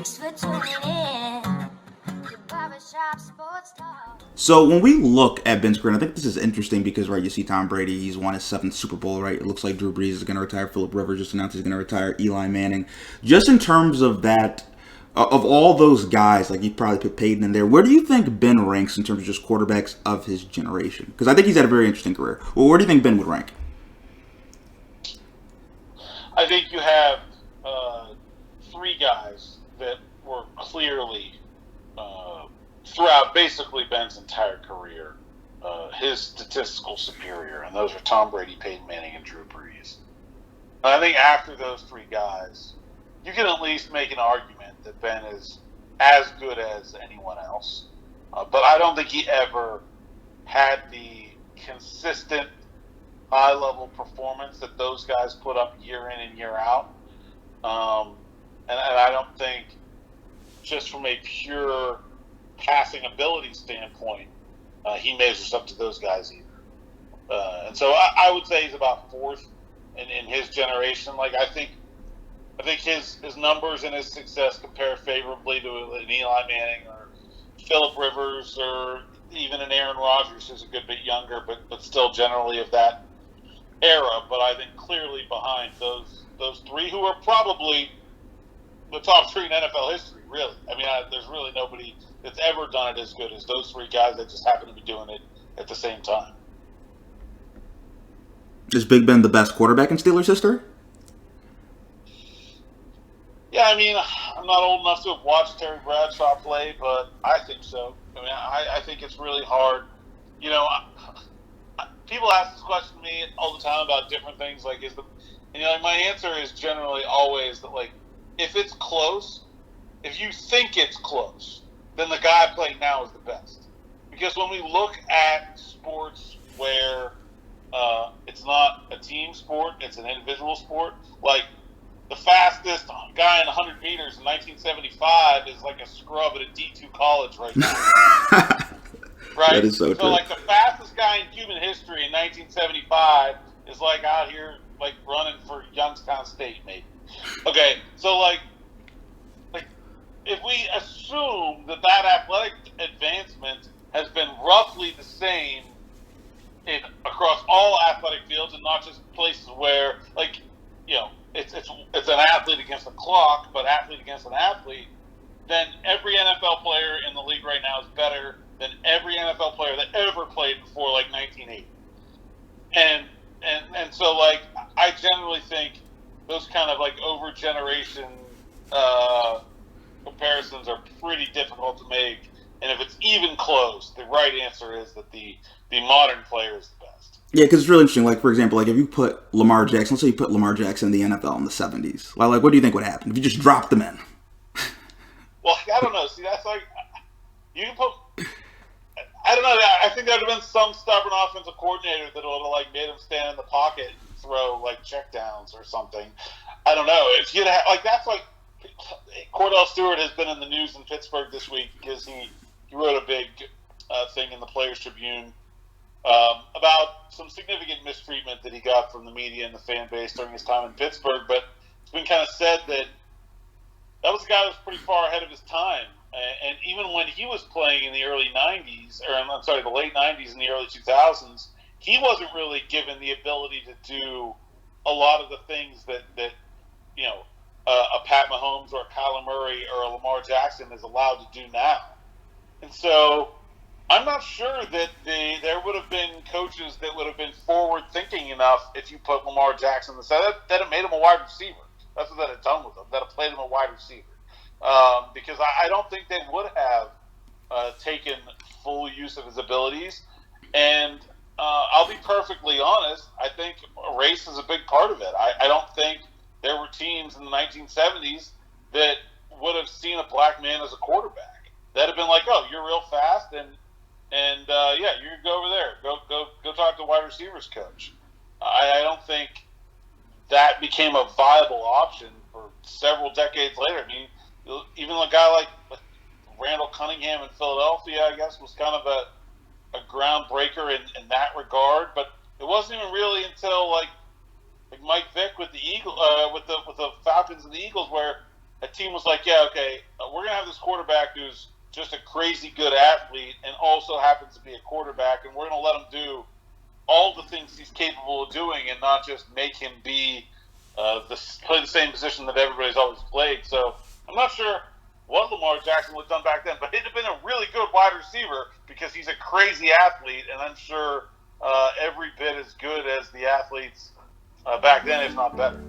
Thanks for tuning in to Barbershop Sports Talk. So when we look at Ben Screen, I think this is interesting because, right, you see Tom Brady, he's won his seventh Super Bowl, right? It looks like Drew Brees is going to retire. Phillip Rivers just announced he's going to retire. Eli Manning. Just in terms of that, of all those guys, like you probably put Peyton in there, where do you think Ben ranks in terms of just quarterbacks of his generation? Because I think he's had a very interesting career. Well, where do you think Ben would rank? I think you have three guys that were clearly, throughout basically Ben's entire career, his statistical superior, and those are Tom Brady, Peyton Manning, and Drew Brees. And I think after those three guys, you can at least make an argument that Ben is as good as anyone else. But I don't think he ever had the consistent high-level performance that those guys put up year in and year out. And I don't think, just from a pure passing ability standpoint, he measures up to those guys either. And so I would say he's about fourth in his generation. Like I think his numbers and his success compare favorably to an Eli Manning or Phillip Rivers or even an Aaron Rodgers, who's a good bit younger, but still generally of that era. But I think clearly behind those three, who are probably the top three in NFL history, really. I mean, there's really nobody that's ever done it as good as those three guys that just happen to be doing it at the same time. Is Big Ben the best quarterback in Steelers history? Yeah, I mean, I'm not old enough to have watched Terry Bradshaw play, but I think so. I mean, I think it's really hard. You know, people ask this question to me all the time about different things, like my answer is generally always that, like, if it's close, if you think it's close, then the guy playing now is the best. Because when we look at sports where it's not a team sport, it's an individual sport, like the fastest guy in 100 meters in 1975 is like a scrub at a D2 college right now. Right? That is so true. Like the fastest guy in human history in 1975 is like out here like running for Youngstown State, maybe. Okay, so like if we assume that athletic advancement has been roughly the same across all athletic fields and not just places where, like, you know, it's an athlete against a clock, but athlete against an athlete, then every NFL player in the league right now is better than every NFL player that ever played before like 1980. And so, like, I generally think those kind of like over generation comparisons are pretty difficult to make. And if it's even close, the right answer is that the modern player is the best. Yeah, because it's really interesting. Like, for example, like if you put Lamar Jackson, let's say you put Lamar Jackson in the NFL in the 70s. Well, like, what do you think would happen if you just dropped them in? Well, I don't know. See, that's like, you can put, I don't know. I think there would have been some stubborn offensive coordinator that would have like made him stand in the pocket and throw like checkdowns or something. I don't know. If you'd have, like, that's like, Cordell Stewart has been in the news in Pittsburgh this week because he wrote a big thing in the Players Tribune about some significant mistreatment that he got from the media and the fan base during his time in Pittsburgh. But it's been kind of said that was a guy that was pretty far ahead of his time. And even when he was playing in the early 90s, or I'm sorry, the late 90s and the early 2000s, he wasn't really given the ability to do a lot of the things that you know, a Pat Mahomes or a Kyler Murray or a Lamar Jackson is allowed to do now. And so I'm not sure that there would have been coaches that would have been forward-thinking enough if you put Lamar Jackson that it made him a wide receiver. That's what that had done with him. That it played him a wide receiver. Because I don't think they would have taken full use of his abilities. And I'll be perfectly honest, I think race is a big part of it. I don't think there were teams in the 1970s that would have seen a black man as a quarterback. That'd have been like, oh, you're real fast, and yeah, you can go over there. Go talk to the wide receivers coach. I don't think that became a viable option for several decades later. I mean, even a guy like Randall Cunningham in Philadelphia, I guess, was kind of a groundbreaker in that regard. But it wasn't even really until like Mike Vick with the with the Falcons and the Eagles, where a team was like, yeah, okay, we're gonna have this quarterback who's just a crazy good athlete and also happens to be a quarterback, and we're gonna let him do all the things he's capable of doing, and not just make him be play the same position that everybody's always played. So I'm not sure what Lamar Jackson would have done back then, but he'd have been a really good wide receiver because he's a crazy athlete, and I'm sure every bit as good as the athletes back then, if not better.